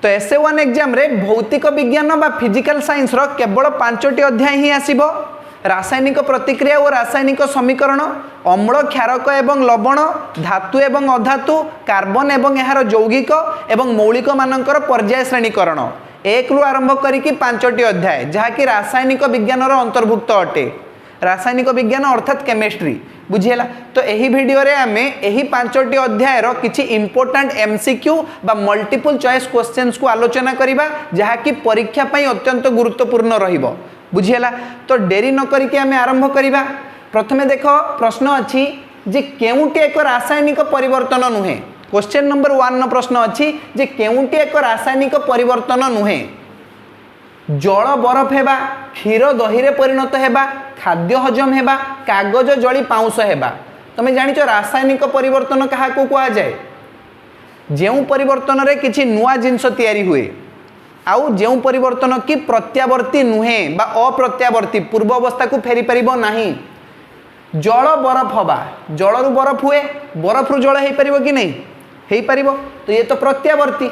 तो एसए1 एग्जाम रे भौतिक विज्ञान बा फिजिकल साइंस रो केवल 5टी अध्याय ही आसीबो। रासायनिक प्रतिक्रिया और रासायनिक समीकरण, अम्ल क्षारक एवं लवण, धातु एवं अधातु, कार्बन एवं यार यौगिक एवं मौलिक मानकर पर्याय श्रेणीकरण, 1 रु आरंभ करिकी 5टी अध्याय जहाँकि रासायनिक विज्ञान अंतर्भुक्त अटे। रासायनिक विज्ञान अर्थात केमिस्ट्री बुझीला। तो यही वीडियो रे आमे यही 5टी अध्याय रो किछि इंपोर्टेंट एमसीक्यू बा मल्टीपल चॉइस क्वेश्चंस को आलोचना करिबा जहाँकि परीक्षा पई अत्यंत गुरुत्वपूर्ण रहिबो बुझीला। तो डेरी न करिके आमे आरंभ करिबा। प्रथमे देखो प्रश्न अछि जे केउटी एक रासायनिक परिवर्तन नुहे। क्वेश्चन नंबर 1 न प्रश्न अछि जे केउटी एक रासायनिक परिवर्तन नुहे। जल बरफ हेबा, क्षीर दही रे परिणत हेबा, खाद्य हजम हेबा, कागज जली पाउंस हेबा। तमे जानिचो रासायनिक परिवर्तन कहा को कहा जाए? जेउ परिवर्तन रे किछि नुआ जिंस तयारी हुए आउ जेउ परिवर्तन की प्रत्यावर्ती नुहे बा अप्रत्यावर्ती पूर्व अवस्था को फेरी परिबो नाही। जल बरफ हबा, जल रु बरफ हुए, बरफ रु जल हेई परिबो कि नहीं? हेई परिबो। तो ये तो प्रत्यावर्ती।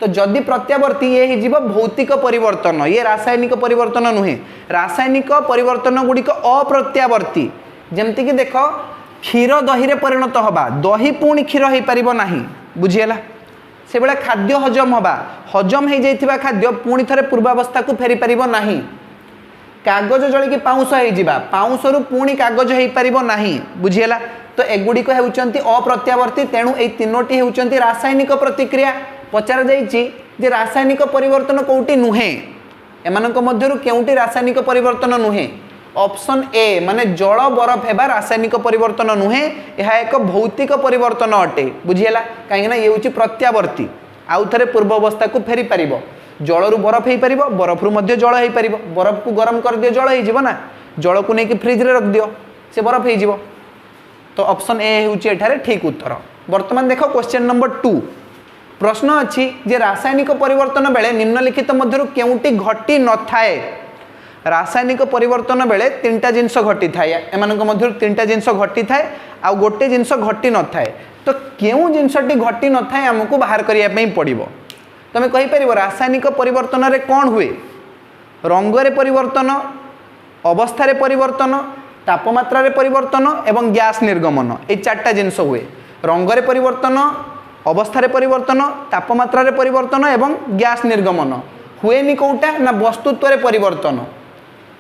तो जदि प्रत्यावर्ती ये ही जीव भौतिक परिवर्तन, ये रासायनिक परिवर्तन नुहे। रासायनिक परिवर्तन गुड़िक अप्रत्यावर्ती। जमती कि देख क्षीर दही रे परिणत हबा, दही पुणी क्षीर हो पार नाही बुझीला। से बेला खाद्य हजम हबा, हजम हो जाइथिबा खाद्य पुणी थरे पूर्वावस्था को फेरी परिबो नाही। कागज जलिकी पाउंस हो जिबा, पाउंस रु पुणी कागज हो पारिबो नाही बुझीला। तो एगुड़िक हेउचंती अप्रत्यावर्ती। तेणु ए तीनोटी हेउचंती रासायनिक प्रतिक्रिया। पचार जाइछि जे रासायनिक परिवर्तन कोउटी नुहे, एमानक मध्यरु केउटी रासायनिक परिवर्तन नुहे? ऑप्शन ए माने जल बरफ हेबा रासायनिक परिवर्तन नुहे, यह एक भौतिक परिवर्तन अटे बुझीला। कहीं ना ये होची प्रत्यावर्ती, आउ थरे पूर्व अवस्था को फेरी परिबो। जल रु बरफ हेई परिबो, बरफ रु मध्य जल हेई परिबो। बरफ को गरम कर दियो, जल हेई जिवो ना। जल को नेकी फ्रिज रे रख दियो, से बरफ हेई जिवो। तो ऑप्शन ए होची एठारे ठीक उत्तर। वर्तमान देखो क्वेश्चन नंबर 2। प्रश्न अच्छी जे रासायनिक परिवर्तन बेले निम्नलिखित मध्यरु केउटी घटी न थाए। रासायनिक परिवर्तन बेले 3टा जिंस घटी थाए, एमानक मध्यरु 3टा जिंस घटी थाए आ गोटे जिंस घटी न थाए। तो केउ जिंसटी घटी न थाए हमकु बाहर करिया पई पड़िबो। तमे कहि परिबो रासायनिक परिवर्तन रे कोन हुए? रंग रे परिवर्तन, अवस्था रे परिवर्तन, तापमात्रा रे परिवर्तन एवं गैस निर्गमन, ए 4टा जिंस हुए। रंग रे परिवर्तन, अवस्था रे परिवर्तन, तापमात्रा रे परिवर्तन एवं गैस निर्गमन हुएनी कोटा ना वस्तुत्व रे परिवर्तन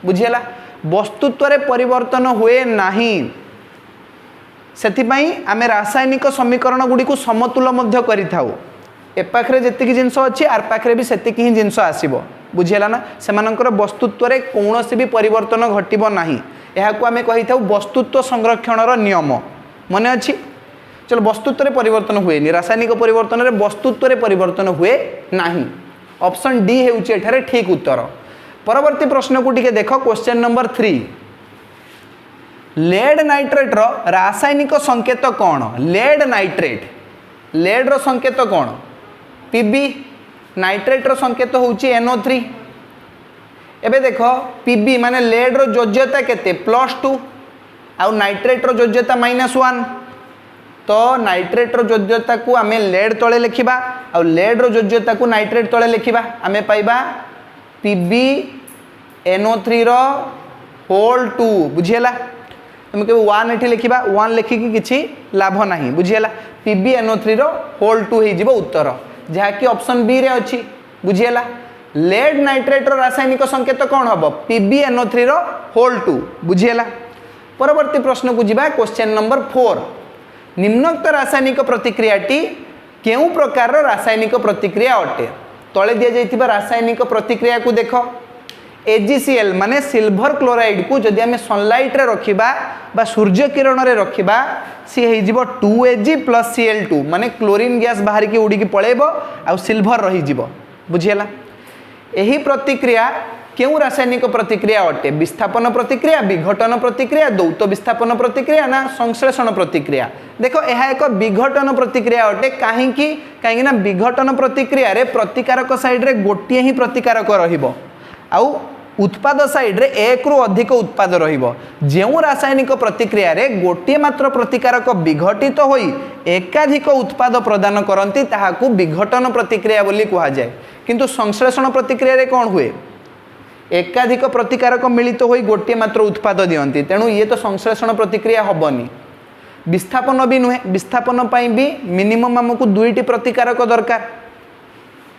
बुझीला। वस्तुत्व रे परिवर्तन हुए नाही। सेति पई आमे रासायनिक समीकरण गुडी को समतुल मध्य करि थाउ। ए पाखरे जतिकी जिंस अछि आर पाखरे भी सेतिकी ही जिंस आसीबो बुझीला ना। सेमानकर वस्तुत्व रे कोनोसी भी परिवर्तन घटिबो नाही। एहा को आमे कहि थाउ वस्तुत्व संरक्षणर नियम। मने अछि? चलो वस्तुत्व रे परिवर्तन हुए नि, रासायनिक परिवर्तन रे वस्तुत्व रे परिवर्तन हुए नाही। ऑप्शन डी हेउची एठारे ठीक उत्तर। परवर्ती प्रश्न को टिके देखो क्वेश्चन नंबर 3। लेड नाइट्रेट रो रासायनिक संकेत कौन? लेड नाइट्रेट, लेड रो संकेत कौन? पीबी। नाइट्रेट रो संकेत होउची NO3। एबे देखो पीबी माने लेड रो योज्यता केते? +2 आउ नाइट्रेट रो योज्यता -1। तो नाइट्रेट रो योज्यता को आमे लेड तळे लिखिबा आ लेड रो योज्यता को नाइट्रेट तळे लिखिबा। आमे पाइबा PbNO3 रो होल 2 बुझियला। तुम के 1 एठी लिखिबा, 1 लिखि कि किछि लाभ नाही बुझियला। PbNO3 रो होल 2 हे जिवो उत्तर, जहा कि ऑप्शन बी रे अछि बुझियला। लेड नाइट्रेट रो रासायनिक संकेत कोन हबो? PbNO3 रो होल 2 बुझियला। परवर्ती प्रश्न को जिबा क्वेश्चन नंबर 4। निम्नोक्त रासायनिक प्रतिक्रियाटी केउ प्रकार रासायनिक प्रतिक्रिया अटे? तले दिया जाइथिबा रासायनिक प्रतिक्रिया को देखो। AgCl माने सिल्वर क्लोराइड को जदि आमे सनलाइट रे रखिबा बा सूर्य किरण रे रखिबा, सी हे जिवो 2Ag + Cl2 माने क्लोरीन गैस बाहर की उडी की पळेबो आ सिल्वर रही जिवो बुझियला। एही प्रतिक्रिया केउ रासायनिक प्रतिक्रिया अटे? विस्थापन प्रतिक्रिया, विघटन प्रतिक्रिया, द्वैत विस्थापन प्रतिक्रिया ना संश्लेषण प्रतिक्रिया? देखो यह एक विघटन प्रतिक्रिया अटे। कहीं ना विघटन प्रतिक्रिया रे प्रतिकारक साइड रे गोटे ही प्रतिकारक रहिबो आउ उत्पाद साइड रे एक रु अधिक उत्पाद रहिबो जेउ रासायनिक प्रतिक्रिया रे गोटे मात्र प्रतिकारक विघटित होई एकाधिक उत्पाद प्रदान करंती ताहाकू विघटन प्रतिक्रिया बोली कहा जाए। किंतु संश्लेषण प्रतिक्रिया रे कोन हुए एकाधिक प्रतिकारक मिलित होई गोटे मात्र उत्पाद दियंती तेणु ये तो संश्लेषण प्रतिक्रिया हबनी। विस्थापन भी नुहे विस्थापन पाई भी मिनिमम हमकू दुईटी प्रतिकारक दरकार।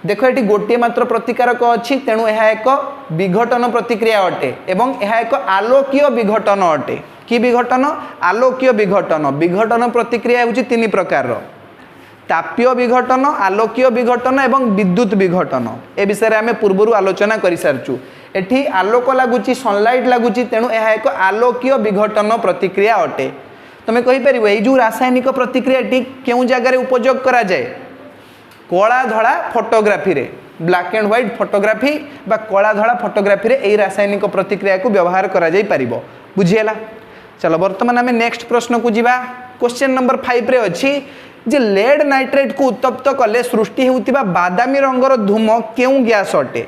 देखो ये गोटे मात्र प्रतिकारक अच्छी तेणु यह एक विघटन प्रतिक्रिया अटे एवं यह एक आलोकीय विघटन अटे। कि विघटन आलोकीय विघटन विघटन प्रतिक्रिया होची तीन प्रकार तापीय विघटन आलोकीय विघटन एवं विद्युत विघटन ए विषय आम पूर्व आलोचना कर सारचु। एठी आलोक लगुच सनलाइट लगुच तेणु यह एक आलोकीय विघटन प्रतिक्रिया अटे। तुम्हें कहीपर ये जो रासायनिक प्रतिक्रिया क्यों जगार उपयोग करा जाए कला धड़ा फोटोग्राफी रे ब्लैक एंड व्हाइट फोटोग्राफी बा कला धड़ा फोटोग्राफी रे यही रासायनिक प्रतिक्रिया को व्यवहार करा जाई परिबो। बुझिएला। चलो वर्तमान आम नेक्स्ट प्रश्न को जीवा। क्वेश्चन नंबर 5 रे अच्छी जे लेड नाइट्रेट को उत्तप्त कले सृष्टि होउतिबा बादामी रंगर धूम केउ गैस अटे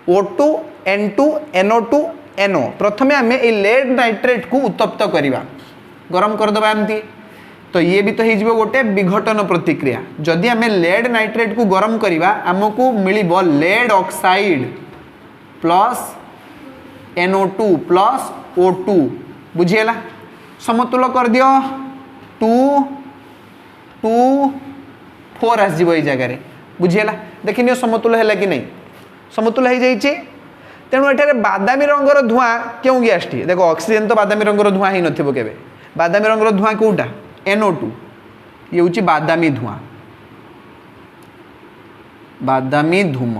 O2 N2 NO2 NO। प्रथमे आम ए लेड नाइट्रेट को उत्तप्त करिबा गरम कर दबा एमती तो ये भी तो हो गोटे विघटन प्रतिक्रिया। जदि आम लेड नाइट्रेट को गरम करिबा आमको मिलिबो lead oxide plus NO2 plus O2। बुझिएला। समतुल कर दियो 2 2 4 आसजिबो ए जगह रे। बुझिएला। देखिनियो समतुल हैला कि नहीं समतुल हो जाइए। तेणु एठारे बादामी रंगर धुआं क्यों गैसटी देखो ऑक्सीजन तो बादामी रंगर धुआं ही नथिबो केबे। बादामी रंगर धुआं कोटा NO2 ये हूँ बादामी धुआं बादामी धूम।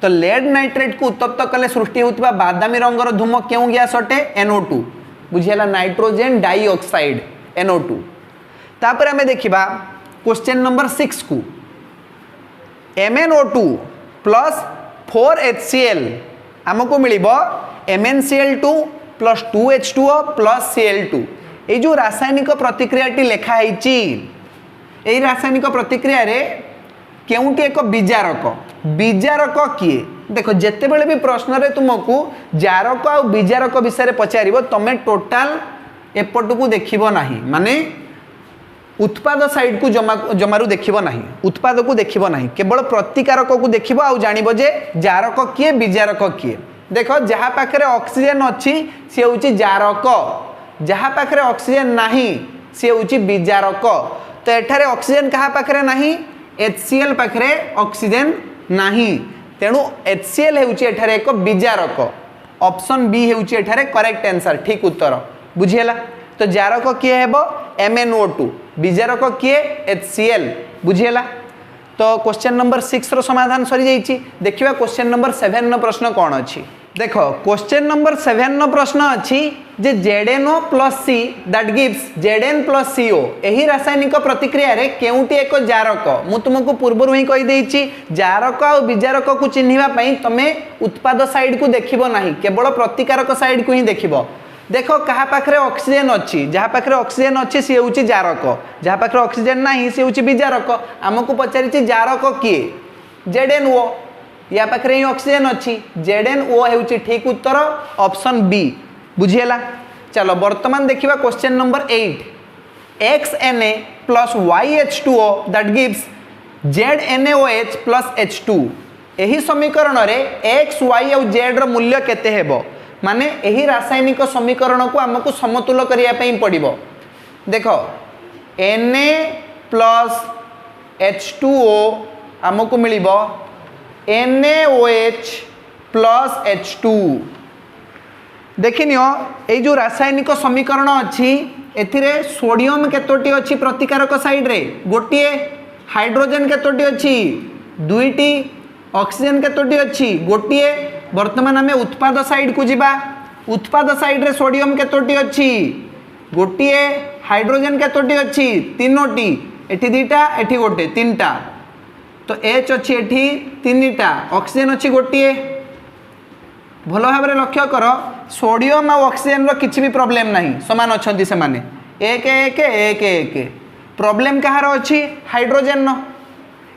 तो लेड नाइट्रेट को उत्तप्त कले सृष्टि होता बादामी रंगर धूम क्यों गैस अटे NO2। बुझिएला नाइट्रोजेन डाइऑक्साइड NO2। तापर आमे देखिबा क्वेश्चन नंबर 6 को MnO2 प्लस 4HCl आमको मिलिबो MnCl2 plus 2H2O plus Cl2। ये जो रासायनिक प्रतिक्रिया लिखाई रासायनिक प्रतिक्रिया रे केउटी एक विजारक विजारक किए देखो जिते बड़े भी प्रश्न रे तुमको जारक आ विजारक विषय पचार तमें टोटाल एपट को देखिबो नाही माने उत्पाद साइड को जमारू देखिबो नाही उत्पाद को देखिबो नाही केवल प्रतिकारक को देखिबो आ जानिबो जे जारक किए विजारक किए। देखो जहाँ पाखरे ऑक्सीजन अच्छी सी होची जारक जहाँ पाखरे ऑक्सीजन नाही सी होची विजारक। तो एठारे ऑक्सीजन कहाँ पाखरे नाही HCl पाखरे ऑक्सीजन नाही तेणु HCl होची एठारे एक विजारक। ऑप्शन बी होची एठारे करेक्ट आंसर ठीक उत्तर। बुझिएला। तो जारक किए हेबो MnO2 विजारक किए HCl। बुझिएला। तो क्वेश्चन नंबर 6 रो समाधान सरी जाइछि। देखिबा क्वेश्चन नंबर 7 नो प्रश्न कोन अछि। देखो क्वेश्चन नंबर 7 नो प्रश्न अछि जे ZnO plus C that gives Zn plus CO एही रासायनिक प्रतिक्रिया रे केउटी एक जारक मु तुमको पूर्व ही कहि देइछि जारक आ विजारक को चिन्हिबा पई तमे उत्पाद साइड को देखिबो नाही केवल प्रतिकारक साइड को ही देखिबो। देखो कहा पाखरे ऑक्सीजन अच्छी जहाँ पाखरे ऑक्सीजन अच्छी सी हूँ जारक जहाँ पाखरे ऑक्सीजन नहीं सी हूँ विजारक। आमको पचारि जारक किए ZnO या पाखरे ही ऑक्सीजन अच्छी ZnO है ठीक उत्तर ऑप्शन बी। बुझिएला। चलो वर्तमान देखिबा question number 8 XNA plus YH2O that gives ZnOH plus H2 एही समीकरण रे X Y और Z रो मूल्य केते हेबो माने यही रासायनिक समीकरण को आमको समतुल करिया पई पड़िबो। देखो Na प्लस H2O आमको मिलिबो NaOH प्लस H2। देखिनियो ये जो रासायनिक समीकरण अच्छी एथिरे सोडियम केतोटी अच्छी प्रतिकारक साइड रे गोटे हाइड्रोजन केतोटी अच्छी दुईटी ऑक्सीजन केतोटी अच्छी गोटे। वर्तमान आम उत्पाद साइड को जीवा उत्पाद साइड रे सोडियम केतोटी अच्छी गोटे हाइड्रोजन केतोटी अच्छी तीनोटी एठी दीटा एठी गोटे तीनटा तो H अच्छी एठी तीनटा ऑक्सीजन अच्छी गोटे। भल भाव लक्ष्य कर सोडियम और ऑक्सीजन रो किछि भी प्रॉब्लम नहीं समान अच्छी से माने एक एक एक एक प्रॉब्लम कहार अच्छी हाइड्रोजन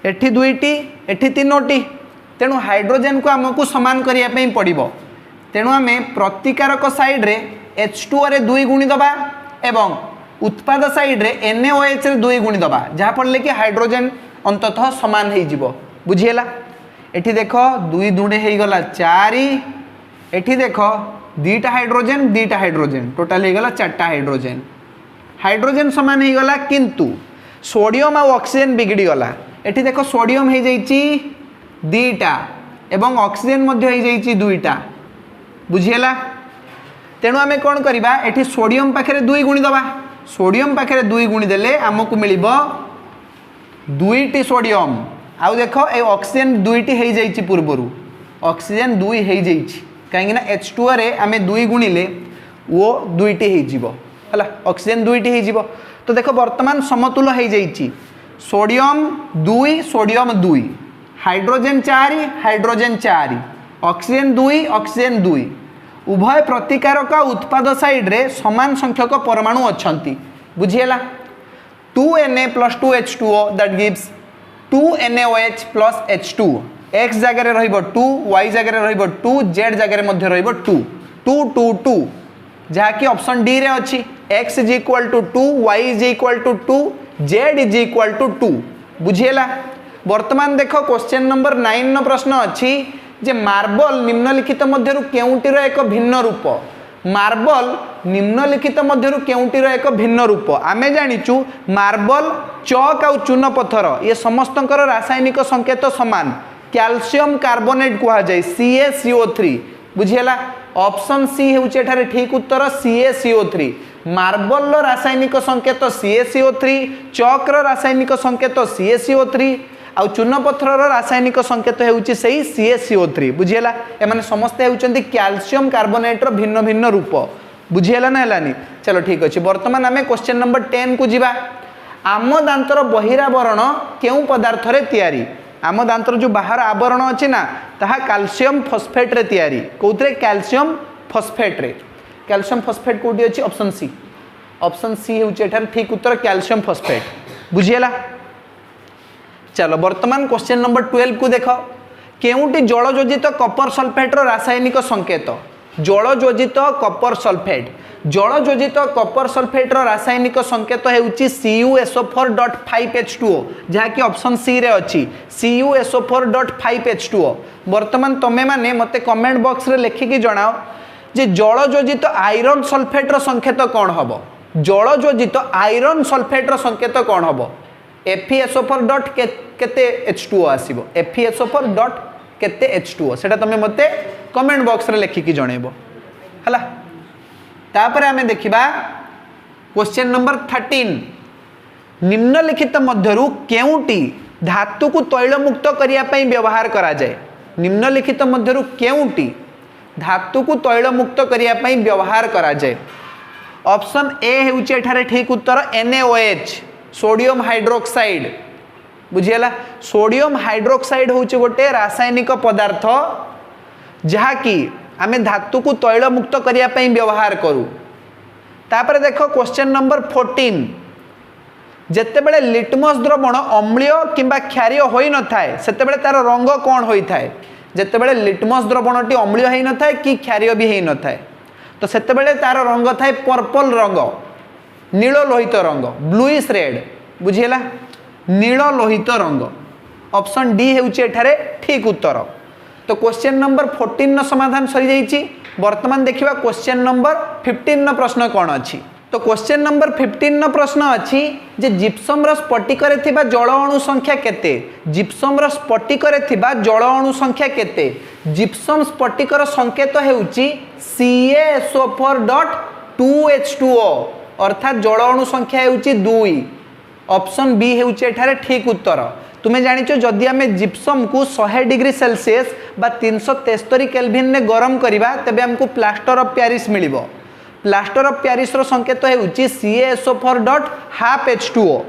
एठी दुईटी एठी तीनोटी तेणु हाइड्रोजन को आमको समान करने पड़ो तेणु आम प्रतिकारक साइड्रे H2O रे 2 गुणी दबा एवं उत्पाद साइड्रे NaOH रे 2 गुणी दबा जहाँफल कि हाइड्रोजेन अंततः सामान हो बुझीगला। एठी देख 2 दुणे हो गला 4 एठी देख 2टा हाइड्रोजेन टोटाल हो गला 4टा हाइड्रोजेन सामान हो गला किंतु सोडियम और ऑक्सीजन बिगड़ी गला। एठी देख सोडियम हो जाइछि 2टा एवं ऑक्सीजन मध्य हो जाइछि 2टा बुझीगला। तेणु आम कौन करवा एठी सोडियम पाखे 2 गुणी दबा सोडियम पाखे 2 गुणी देले आमको मिलिबो 2टी सोडियम आउ देख ए ऑक्सीजन 2टी हो जाइछि पूर्वरु ऑक्सीजन 2 हो जाइछि कहीं H2O रे आम 2 गुणिले वो 2टी हो है ऑक्सीजन 2टी हो। तो देख वर्तमान समतुल हो जाइछि सोडियम 2 हाइड्रोजेन 4 ऑक्सीजन 2 उभय प्रतिकारक उत्पाद साइड रे समान संख्यक परमाणु अछंती बुझीगला। 2Na + 2H2O that gives 2NaOH + H2 x जगह रहिबो 2 y जगह रहिबो 2 z जगह मध्य रहिबो 2 2 2 2 जहा कि ऑप्शन डी रे अछि x = 2 y = 2 z = 2 बुझीगला। वर्तमान देखो क्वेश्चन नंबर 9 न प्रश्न अछि जे मार्बल निम्नलिखित मध्यरु केउंटीर एक भिन्न रूप मार्बल निम्नलिखित मध्यरु केउंटीर एक भिन्न रूप आमे जानिचु मार्बल चौक आउ चून पत्थर ये समस्तंकर रासायनिक संकेत समान कैल्शियम कार्बोनेट कहा जाए CaCO3 बुझीगला। ऑप्शन सी हेउचे एठारे ठीक उत्तर CaCO3 मार्बल रो रासायनिक संकेत CaCO3 चौक रो रासायनिक संकेत CaCO3 आउ चून पत्थर रासायनिक संकेत होउची सही CaCO3 बुझीगला। एमाने समस्ते होउचंती कैल्शियम कार्बोनेट रो भिन्न भिन्न रूप बुझीगला ना हलानी। चलो ठीक अछि वर्तमान आमे क्वेश्चन नंबर 10 को जिबा। आम दांतर बहिरावरण केउ पदार्थ रे तयारी आम दांतर जो बाहर आवरण अछि ना ताहा कैल्शियम फॉस्फेट रे तयारी कोउतरे कैल्शियम फॉस्फेट कोडी अछि ऑप्शन सी होउची एठार ठीक उत्तर कैल्शियम फॉस्फेट बुझीगला। चलो वर्तमान क्वेश्चन नंबर 12 को देख केउटी जलयोजित कपर सल्फेट रो रासायनिक संकेत जलयोजित कपर सल्फेट रो रासायनिक संकेत हेउची CuSO4.5H2O जहा कि ऑप्शन सी रे अछि CuSO4.5H2O। वर्तमान तमे माने मते कमेंट बॉक्स रे लिखिकी जणाओ जे जलयोजित आयरन सल्फेट रो संकेत कोन हबो जलयोजित आयरन सल्फेट रो संकेत कोन हबो FeSO4 केते H2O आसीबो FeSO4 केते H2O सेटा तमे मते कमेंट बॉक्स रे लिखिकी जणेबो हला। तापर आमे देखिबा क्वेश्चन नंबर 13 निम्नलिखित मध्यरु केउटी धातु को तैल मुक्त करिया पई व्यवहार करा जाय निम्नलिखित मध्यरु केउटी धातु को तैल मुक्त करिया पई व्यवहार करा जाय। ऑप्शन ए हेउचे एठारे ठीक उत्तर NaOH सोडियम हाइड्रोक्साइड बुझीगला। सोडियम हाइड्रोक्साइड होउचे गोटे रासायनिक पदार्थ जहा कि आमे धातु को तैल मुक्त करिया पई व्यवहार करू। तापर देखो क्वेश्चन नंबर 14 जेतेबेले लिटमस द्रवण अम्लीय किंबा क्षारीय होई न थाए सेतेबेले तार रंग कोन होई थाए जेतेबेले लिटमस द्रवणटी अम्लीय होई न थाए कि क्षारीय भी होई न थाए तो सेतेबेले तार रंग थाए पर्पल रंग नील लोहित रंग ब्लूइश रेड बुझीगला नील लोहित रंग ऑप्शन डी हेउचे एठारे ठीक उत्तर। तो क्वेश्चन नंबर 14 न समाधान सरी जाइछि। वर्तमान देखिबा क्वेश्चन नंबर 15 न प्रश्न कोन अछि। तो क्वेश्चन नंबर 15 न प्रश्न अछि जे जिप्सम रो स्फटिक रे थिबा जल अणु संख्या केते जिप्सम रो स्फटिक रे थिबा जल अणु संख्या केते जिप्सम स्फटिक रो संकेत हेउछि CaSO4.2H2O अर्थात जल अणु संख्या हेउछि 2 ऑप्शन बी हेउछि एठारे ठीक उत्तर। तुमे जानिचो जदि आमे जिप्सम को 100 डिग्री सेल्सियस बा 373 केल्विन ने गरम करिबा तबे हमको प्लास्टर ऑफ पेरिस मिलिबो प्लास्टर ऑफ पेरिस रो संकेत हेउछि CaSO4.5H2O।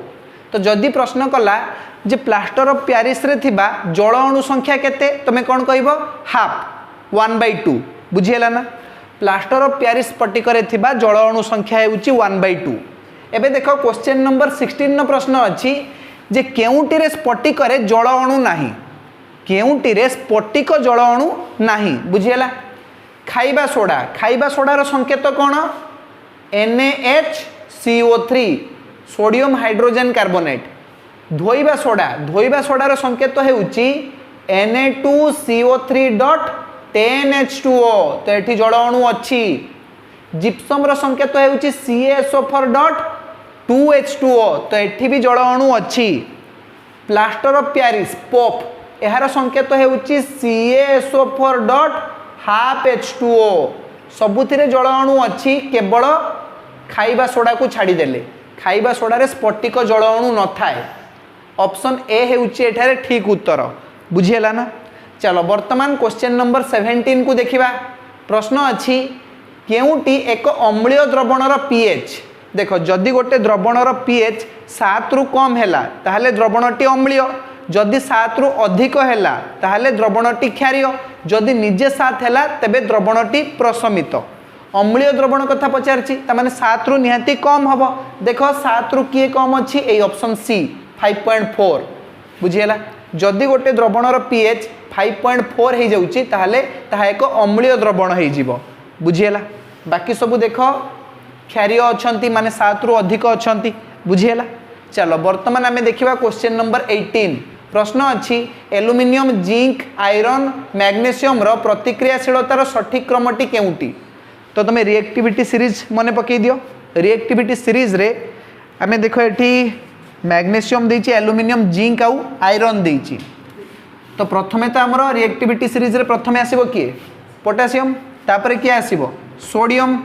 तो जदि प्रश्न कला जे प्लास्टर ऑफ पेरिस रे थिबा जल अणु संख्या केते तमे कोन कहइबो हाफ 1/2 बुझियला ना प्लास्टर ऑफ पेरिस स्फटिक रे थिबा जल अणु संख्या हेउछि 1/2। एबे देखो क्वेश्चन नंबर 16 न प्रश्न अछि जे केउटी रे स्फटिक रे जल अणु नाही केउटी रे स्फटिक जल अणु नाही बुझियला खाइबा सोडार संकेत कौन NaHCO3 सोडियम हाइड्रोजन कार्बोनेट। धोइबा सोडार संकेत हेउची Na2CO3.10H2O तो एठी जल अणु अच्छी। जिप्सम रो संकेत हेउची CaSO4.2H2O तो एठी भी जल अणु अच्छी। प्लास्टर ऑफ पेरिस पोप यार संकेत हेउची CaSO4.12H2O सबुथिरे जल अणु अच्छी केवल खाइबा सोडा को छाड़ी देले। खाइबा सोडा रे स्फटिक जल अणु न थाए। ऑप्शन ए हेउची एठारे ठीक उत्तर बुझिहेला ना। चलो वर्तमान क्वेश्चन नंबर 17 को देखिबा। प्रश्न अच्छी केउटी एक अम्लीय द्रवणर पीएच देखो जदि गोटे द्रवणर पीएच 7 रु कम हैला ताहले द्रवणटी अम्लीय जदि 7 रु अधिक हैला ताहले द्रवणटी क्षारीय जदि निजे 7 हैला तबे द्रवणटी प्रशमित। अम्लीय द्रवण कथा पचारछि तामाने 7 रु निहाती कम हबो। देखो 7 रु किए कम अछि ए ऑप्शन सी 5.4 बुझिहेला। जदि गोटे द्रवणर पीएच 5.4 हो जाउछि ताहले ताहा एक अम्लीय द्रवण हो जिवो बुझिहेला। बाकी सब देखो क्षारीय अछंती माने 7 रु अधिक अछंती बुझिहेला। चलो वर्तमान आमे देखिबा क्वेश्चन नंबर 18। प्रश्न अछि एल्युमिनियम जिंक आयरन मैग्नीशियम रो प्रतिक्रियाशीलतार सठिक क्रमटी केउटी। तो तुम रिएक्टिविटी सीरीज मने पकई दियो। रिएक्टिविटी सीरीज रे आमे देखो एठी मैग्नीशियम देछि एल्युमिनियम जिंक आउ आयरन देछि। तो प्रथमे तो हमरो रिएक्टिविटी सीरीज रे प्रथमे आसीबो किए पोटेशियम तापरे किए आसीबो सोडियम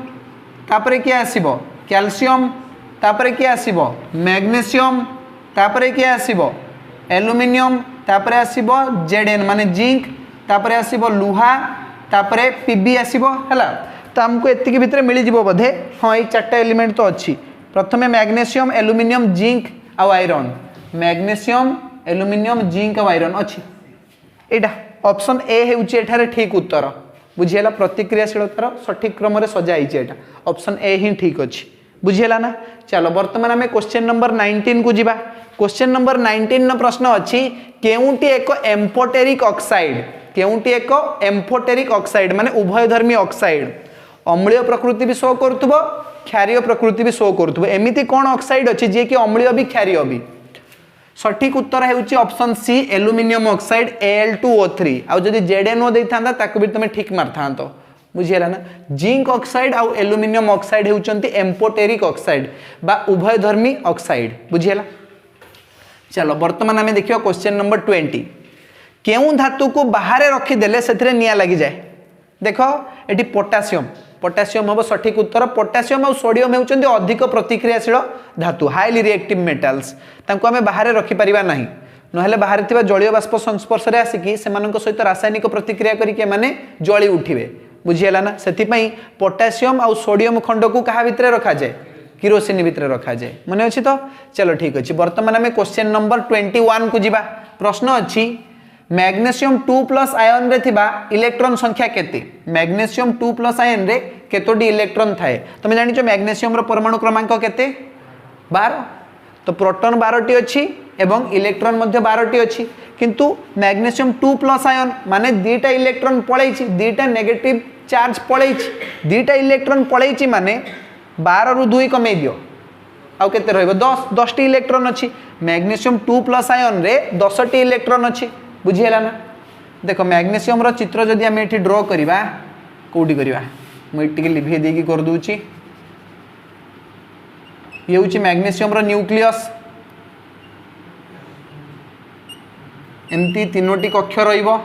तापरे किए आसीबो कैल्शियम तापरे किए आसीबो मैग्नीशियम तापरे किए आसीबो एल्युमिनियम तापरे आसीबो Zn माने जिंक तापरे आसीबो लुहा तापरे Pb आसीबो हला। तो हमको एतिक भितर मिली जिवो बोधे। हाँ ये 4टा एलिमेंट तो अच्छी। प्रथमे मैग्नीशियम एल्युमिनियम जिंक आउ आयरन मैग्नीशियम एल्युमिनियम जिंक आउ आयरन अच्छी। एटा ऑप्शन ए हेउची एठारे ठीक उत्तर बुझिहेला। प्रतिक्रियाशीलतार सठिक क्रम रे सजाइछि एटा ऑप्शन ए ही ठीक अछि बुझिहेला ना। चलो वर्तमान आमे क्वेश्चन नंबर 19 को जिबा। क्वेश्चन नंबर 19 न प्रश्न अछि केउटी एक एम्फोटेरिक ऑक्साइड केउटी एक एम्फोटेरिक ऑक्साइड माने उभयधर्मी ऑक्साइड अम्लीय प्रकृति भी शो करथुबो क्षारीय प्रकृति भी शो करथुबो। एमिति कोन ऑक्साइड अछि जे कि अम्लीय भी क्षारीय भी। सठिक उत्तर हेउची option C aluminium oxide Al2O3 आउ जदि ZnO देथांदा ताकू भी तमे ठीक मारथांतो बुझिहेला ना। जिंक ऑक्साइड आउ एल्युमिनियम ऑक्साइड हेउचंती एम्फोटेरिक ऑक्साइड बा उभयधर्मी ऑक्साइड बुझिहेला। चलो वर्तमान आमे देखियो क्वेश्चन नंबर 20। केउ धातु को बाहर रखी देले सेथिरे निया लागि जाय। देखो एटी पोटेशियम पोटेशियम हम सठिक उत्तर। पोटेशियम और सोडियम होउचंदी अधिक प्रतिक्रियाशील धातु हाईली रिएक्टिव मेटल्स तांको हमें बाहर रखि परिबा नाही नहले बाहर थिबा जलीय बाष्प संस्पर्श रे आसिकी सेमानक सहित रासायनिक प्रतिक्रिया करिके माने जळी उठिबे बुझिहेला ना। सेति पई पोटेशियम और सोडियम खंड को कहा भितरे रखा जाय किरोसिन भितरे रखा जाय मने अछि। तो चलो ठीक अछि। वर्तमान हमें क्वेश्चन नंबर 21 को जिबा। प्रश्न अछि मैग्नीशियम 2+ आयन रे थिबा इलेक्ट्रॉन संख्या केते। मैग्नीशियम 2+ आयन रे केतोटी इलेक्ट्रॉन थाए तमे जानि छ मैग्नीशियम रो परमाणु क्रमांक केते 12। तो प्रोटॉन 12 टी अछि एवं इलेक्ट्रॉन मध्ये 12 टी अछि किंतु मैग्नीशियम 2+ आयन माने दुईटा इलेक्ट्रॉन पळैछि दुईटा नेगेटिव चार्ज पळैछि दुईटा इलेक्ट्रॉन पळैछि माने 12 रु 2 कमे दियो आउ केते रहइबो 10 टी इलेक्ट्रॉन अछि। मैग्नीशियम 2+ आयन रे 10 टी इलेक्ट्रॉन अछि बुझिहेला ना। देखो मैग्नीशियम रो चित्र जदि हम एठी ड्रॉ करिबा कोठी करिबा मु एटी के लिभे देकी कर दूची। ये होची मैग्नीशियम रो न्यूक्लियस एमती तीनोटी कक्ष रहिबो।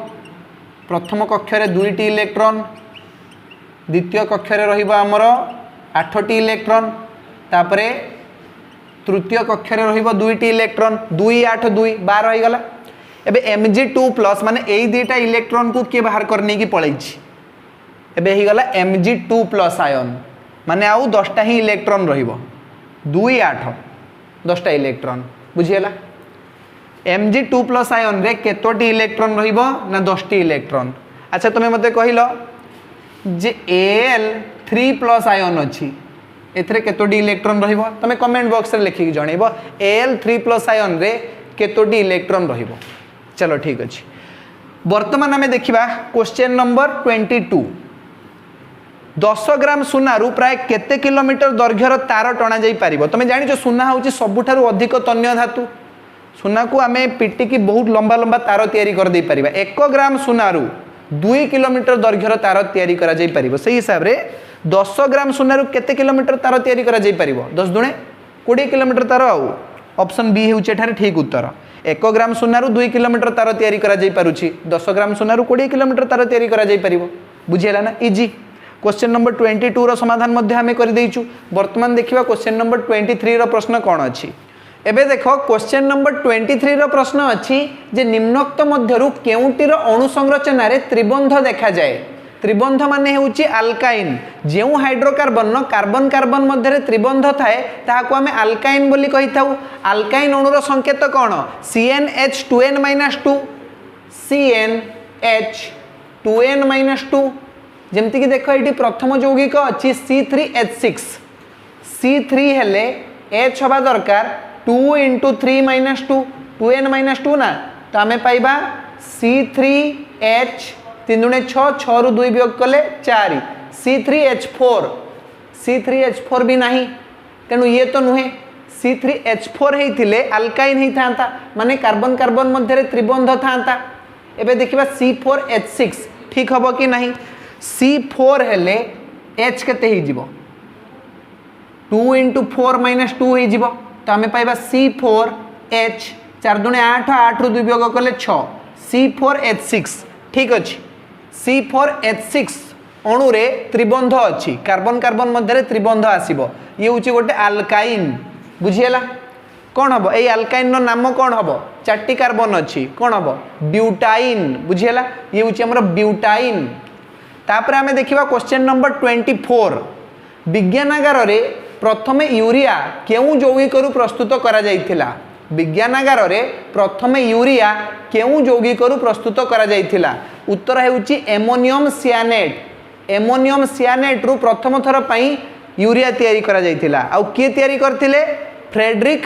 प्रथम कक्ष रे 2 टी इलेक्ट्रॉन द्वितीय कक्ष रे रहिबो हमर 8 टी इलेक्ट्रॉन तापरे तृतीय कक्ष रे रहिबो 2 टी इलेक्ट्रॉन 2 8 2 12 होई गला। एबे Mg2+ माने एई दुईटा इलेक्ट्रॉन को के बाहर करने की पळैछि एबे ही गला Mg2+ आयन माने आउ 10टा ही इलेक्ट्रॉन रहिबो 2 8 10टा इलेक्ट्रॉन बुझिहेला। Mg2+ आयन रे केतोटी इलेक्ट्रॉन रहिबो ना 10टी इलेक्ट्रॉन। अच्छा तुमे मते कहिलो जे Al3+ आयन अछि एथरे केतोटी इलेक्ट्रॉन रहिबो तमे कमेंट बॉक्स रे लिखि जणैबो Al3+ आयन रे केतोटी इलेक्ट्रॉन रहिबो। चलो ठीक अच्छे। वर्तमान आमे देखिबा क्वेश्चन नंबर 22। 10 ग्राम सुनारू प्राय केते किलोमीटर दैर्घ्यर तार टणा जाई पारिबो तमे जानिछ सुना होउची सबुठारु अधिक तन्य धातु सुना को आमे पिटिकी बहुत लंबा लंबा तार तैयारी कर दे पारिबा 1 ग्राम सुनारू 2 किलोमीटर दैर्घ्यर तार तैयारी करा जाई पारिबो सेही हिसाब रे 10 ग्राम सुनारू केते किलोमीटर तार तैयारी करा जाई पारिबो 10 दुणे 20 किलोमीटर तार आउ ऑप्शन बी हेउची एठारे ठीक उत्तर 1 ग्राम सुनारू 2 किलोमीटर तार तैयारी करा जाई पारुची 10 ग्राम सुनारू 20 किलोमीटर तार तैयारी करा जाई पारिबो बुझियला ना इजी क्वेश्चन नंबर 22 रो समाधान मध्य आमे कर देइछु वर्तमान देखिबा क्वेश्चन नंबर 23 रो प्रश्न कोन अछि एबे देखो क्वेश्चन नंबर 23 रो प्रश्न अछि जे निम्नोक्त मध्यरु केउंटीर अणु संरचना रे त्रिबंध देखा जाए त्रिबंध माने हेउची अल्काइन जेउ हाइड्रोकार्बन न कार्बन कार्बन मध्य रे त्रिबंध थाए ताहाको आमे अल्काइन बोली कहिताउ अल्काइन अणुर संकेत कोन CnH2n-2 CnH2n-2 जेमति कि देखो एटी प्रथम यौगिक अछि C3H6 C3 हेले H होबा दरकार 2 × 3 - 2 2n - 2 ना तो आमे पाइबा C3H 3 × 6 6 रु 2 वियोग कले 4 C3H4 C3H4 भी नहीं तेणु ये तो नुहे C3H4 हेथिले अल्काइन हे थांता माने कार्बन कार्बन मध्य रे त्रिबंध थांता एबे देखिबा C4H6 ठीक हबो कि नहीं C4 हेले H केते हे जिवो 2 × 4 - 2 हे जिवो तो आमे पाइबा C4H 4 दुणे 8 8 रु 2 वियोग कले 6 C4H6 ठीक अछि C4H6 अणु रे त्रिबंध अछि कार्बन कार्बन मध्य रे त्रिबंध आसीबो ये होची गोटे अल्काइन बुझियला कोन हबो एई अल्काइन नो नाम कोन हबो चारटी कार्बन अछि कोन हबो ब्यूटाइन बुझियला ये होची हमर ब्यूटाइन तापर आमे देखिबा क्वेश्चन नंबर 24 विज्ञानागार रे प्रथमे यूरिया केउ यौगिक रु प्रस्तुत करा जायथिला विज्ञानागार रे प्रथमे यूरिया केउ यौगिक रु प्रस्तुत करा जायथिला उत्तर हेउची एमोनियम सियानेट रु प्रथम थर पई यूरिया तयारी करा जायथिला आ के तयारी करथिले फ्रेडरिक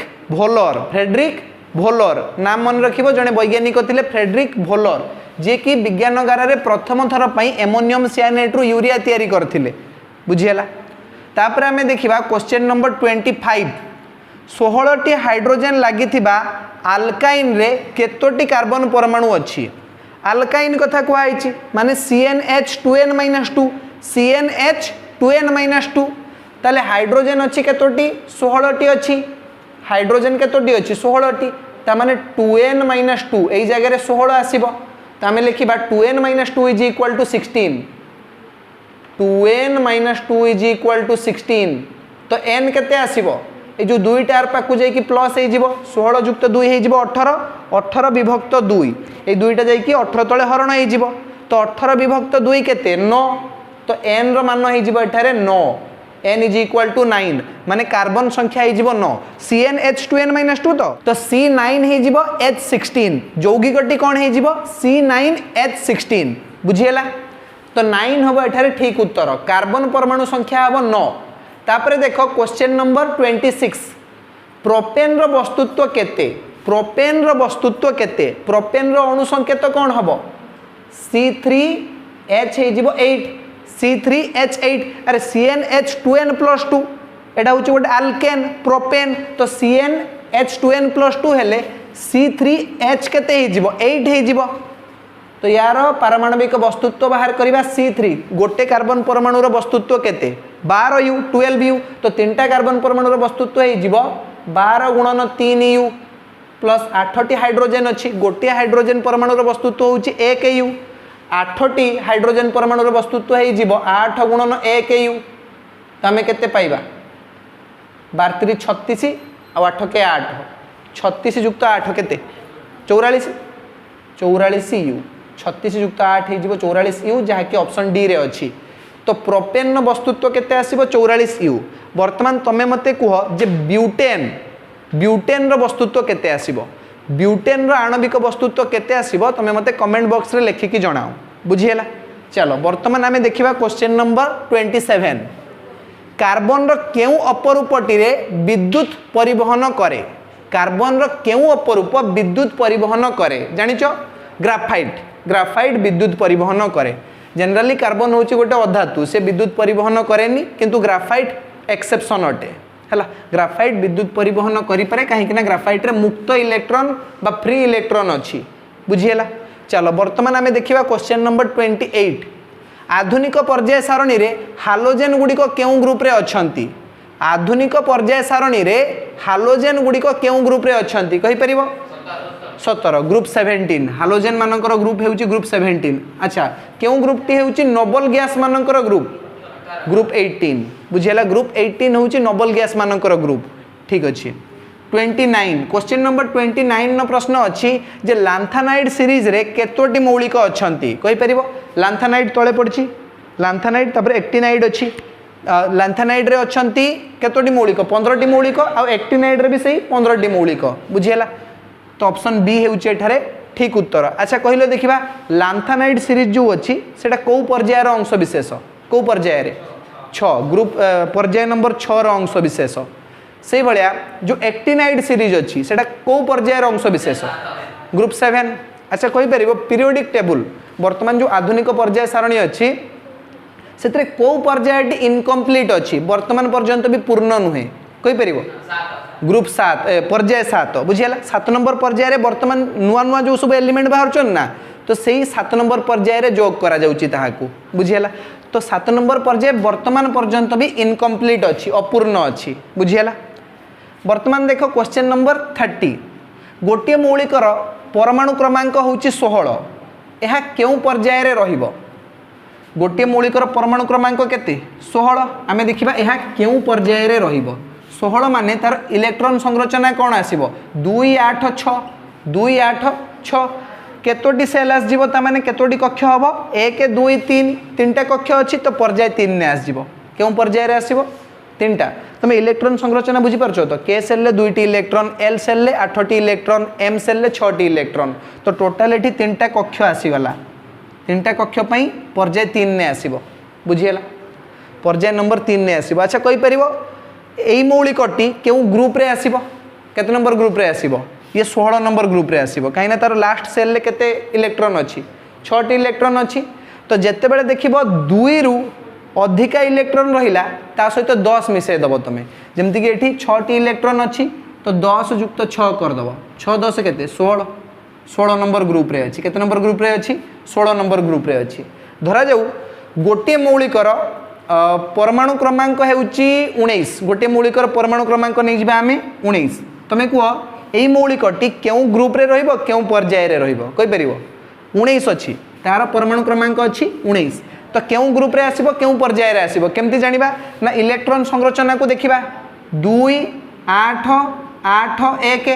भोलर नाम मन रखिबो जने वैज्ञानिक थिले फ्रेडरिक भोलर जे कि विज्ञानगार रे प्रथम थर पई एमोनियम सियानेट रु यूरिया तयारी करथिले बुझियला तापर हमें देखिबा क्वेश्चन नंबर 25 16 टी हाइड्रोजन लागिथिबा अल्काइन रे केतोटी कार्बन परमाणु अछि अल्काइन कथा को आइछि माने CnH2n-2 CnH2n-2 ताले हाइड्रोजन अछि केतोटी 16 टी अछि हाइड्रोजन केतोटी अछि 16 टी ता माने 2n-2 एई जगह रे 16 आसीबो ता हमें लिखिबा 2n-2 = 16 2n-2 = 16 तो n केते आसीबो ए जो दुईटा पाकु जाई कि प्लस हे जिवो 16 + 2 हे जिवो 18 18 विभक्त 2 ए दुईटा जाई कि 18 तळे हरण हे जिवो तो 18 विभक्त 2 केते 9 तो n रो मान हे जिवो एठारे 9 n = 9 माने कार्बन संख्या हे जिवो 9 CnH2n-2 तो C9 हे जिवो H16 यौगिकटी कोन हे जिवो C9H16 बुझियला तो 9 हबो एठारे ठीक उत्तर कार्बन परमाणु संख्या हबो 9 तापरे देखो क्वेश्चन नंबर 26 प्रोपेन रो वस्तुत्व केते प्रोपेन रो अणु संकेत कोन हबो C3H हे जिवो 8 C3H8 अरे CnH2n+2 एटा होची गोटे अल्केन प्रोपेन तो CnH2n+2 हेले C3H केते हे जिवो 8 हे जिवो तो यार पारमाणविक वस्तुत्व बाहर करिबा C3 गोटे कार्बन परमाणु रो वस्तुत्व केते 12u 12u तो तीनटा कार्बन परमाणु रो वस्तुत्व हे जिवो 12 × 3u प्लस 8 टी हाइड्रोजन अछि गोटे हाइड्रोजन परमाणु रो वस्तुत्व होची 1u 8 टी हाइड्रोजन परमाणु रो वस्तुत्व हे जिवो 8 × 1u तमे केते पाइबा 12 36 आ 8 के 8 36 + 8 केते 44 44u 36 + 8 हे जिवो 44u जहा कि ऑप्शन डी रे अछि तो प्रोपेन नो वस्तुत्व केते आसीबो 44u वर्तमान तमे मते कुह जे ब्यूटेन रो वस्तुत्व केते आसीबो ब्यूटेन रो आणविक वस्तुत्व केते आसीबो तमे मते कमेंट बॉक्स रे लिखि कि जणाओ बुझियला चलो वर्तमान आमे देखिबा क्वेश्चन नंबर 27 कार्बन रो केउ अपरूपटी रे विद्युत परिवहन करे कार्बन रो केउ अपरूप विद्युत परिवहन करे जानिचो ग्राफाइट विद्युत परिवहन करे जनरली कार्बन हूँ गोटे अधातु से विद्युत परिवहन करेनि किंतु ग्राफाइट एक्सेप्शन अटे है। ग्राफाइट विद्युत परिवहन करें कहीं ग्राफाइट रे मुक्त इलेक्ट्रॉन बा फ्री इलेक्ट्रॉन अच्छी बुझीगला। चलो बर्तमान आम देखा क्वेश्चन नंबर 28 आधुनिक पर्याय सारणी रे हालोजेन गुड़िक केउं ग्रुप रे अछंती आधुनिक पर्याय सारणी रे हालोजेन गुड़िक केउं ग्रुप रे अछंती कहि परिबो 17 ग्रुप 17 हालोजेन मानकर ग्रुप हेउची ग्रुप 17। अच्छा केउं ग्रुप टी हेउची नोबल गैस मानकर ग्रुप 18 बुझेला ग्रुप 18 होउची नोबल गैस मानकर ग्रुप ठीक अछि। 29 क्वेश्चन नंबर 29 न प्रश्न अछि जे लांथानाइड सीरीज रे केतोटी मौलिक अछंती कहि परिबो। लांथानाइड तळे पड़छि लांथानाइड तपर एक्टिनाइड अछि लांथानाइड रे अछंती केतोटी मौलिक 15 टी मौलिक आ एक्टिनाइड रे भी सही 15 टी मौलिक बुझेला। तो ऑप्शन बी हेउची एठारे ठीक उत्तर। अच्छा कहिलो देखिबा लांथानाइड सीरीज जो अछि सेटा को पर्यायर अंश विशेष को पर्याय रे 6 ग्रुप पर्याय नंबर 6 रो अंश विशेष से भलिया जो एक्टिनाइड सीरीज अच्छी सेटा को पर्यायर अंश विशेष ग्रुप 7। अच्छा कहि परिबो पीरियोडिक टेबल वर्तमान जो आधुनिक पर्याय सारणी अच्छी सेतरे को पर्यायटी इनकम्प्लीट अच्छी वर्तमान पर्यंत भी पूर्ण नुहे कहि परिबो ग्रुप 7 पर्याय 7 बुझियला 7 नंबर पर्याय रे वर्तमान नुआ नुआ जो सब एलिमेंट बाहर छन ना तो सही 7 नंबर पर्याय रे जोग करा जाउची ताहाकू बुझियला। तो 7 नंबर पर्याय वर्तमान पर्यंत भी इनकम्प्लीट अच्छी अपूर्ण अच्छी बुझियला। वर्तमान देखो क्वेश्चन नंबर 30 गोटे मौलिकर परमाणु क्रमांक होउची 16 यह केउ पर्याय रे रहिबो गोटे मौलिकर परमाणु क्रमांक केते 16 आमे देखिबा यह केउ पर्याय रे रहिबो 16 माने तार इलेक्ट्रॉन संरचना कोन आसीबो 2 8 6 2 8 6 केतोटी सेल आस जीवो ता माने केतोटी कक्ष हबो 1 2 3 तीनटा कक्ष अछि तो पर्याय 3 ने आस जीवो केउ पर्याय रे आसीबो तीनटा। तुम इलेक्ट्रॉन संरचना बुझी पारछो तो के सेल ले 2टी इलेक्ट्रॉन एल सेल ले 8टी इलेक्ट्रॉन एम सेल ले 6टी इलेक्ट्रॉन तो टोटल एठी तीनटा कक्ष आसीगला तीनटा कक्ष पई पर्याय 3 ने आसीबो बुझियला पर्याय नंबर 3 ने आसीबो। अच्छा कहि परिबो एई मौलिकटी केउ ग्रुप रे आसीबो केते नंबर ग्रुप रे आसीबो ये 16 नंबर ग्रुप रे आसीबो काहे ना तार लास्ट सेल ले केते इलेक्ट्रॉन अछि 6टी इलेक्ट्रॉन अछि तो जेते बेले देखिबो 2 रु अधिका इलेक्ट्रॉन रहिला ता सहित 10 मिसे दबो तमे जेमति कि एठी 6टी इलेक्ट्रॉन अछि तो 10 युक्त 6 कर दबो 6 10 केते 16 नंबर ग्रुप रे अछि केते नंबर ग्रुप रे अछि 16 नंबर ग्रुप रे अछि। धरा जाऊ गोटे मौलिकर परमाणु क्रमांक हेउची 19 गोटे मौलिकर परमाणु क्रमांक नै जिबा हमें 19 तमे कुओ एई मौलिकटी केउ ग्रुप रे रहिबो केउ पर्याय रे रहिबो कहि परिबो 19 अछि तार परमाणु क्रमांक अछि 19 तो केउ ग्रुप रे आसीबो केउ पर्याय रे आसीबो केमति जानिबा ना इलेक्ट्रॉन संरचना को देखिबा 2 8 8 1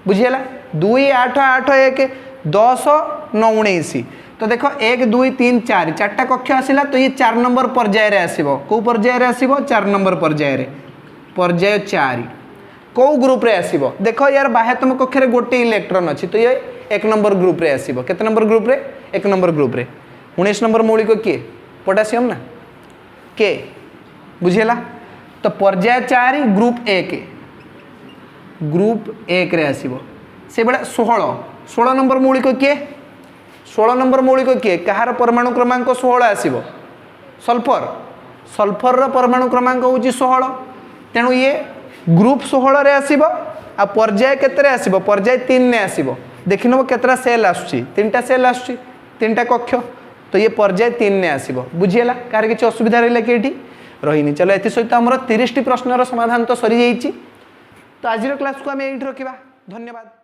बुझियला 2 8 8 1 10 9 19 तो देखो 1 2 3 4 चारटा कक्ष आसिला तो ये 4 नंबर पर्याय रे आसीबो को पर्याय रे आसीबो 4 नंबर पर्याय रे पर्याय 4 को ग्रुप रे आसीबो देखो यार बाह्यतम कक्ष रे गोटे इलेक्ट्रॉन अछि तो ये 1 नंबर ग्रुप रे आसीबो केते नंबर ग्रुप रे 1 नंबर ग्रुप रे 19 नंबर मौलिक किए पोटासियम ना के बुझेला तो पर्याय 4 ग्रुप 1 रे आसीबो से बडा 16 नंबर मौलिक किए 16 नंबर मौलिक किए कहार परमाणु क्रमांक 16 आसीबो सल्फर रो परमाणु क्रमांक होची 16 तेणु ये ग्रुप 16 रे आसीबो आ पर्याय केते रे आसीबो पर्याय 3 ने आसीबो देखिनबो केतरा सेल आसुची तीनटा सेल आसुची तीनटा कक्ष तो ये पर्याय 3 ने आसीबो बुझियला कार किछ असुविधा रहला कि एठी रहिनी। चलो एति सहित हमर 30 टी प्रश्नर समाधान तो सरी जाईची तो आजिर क्लास को हम एठी रखिबा धन्यवाद।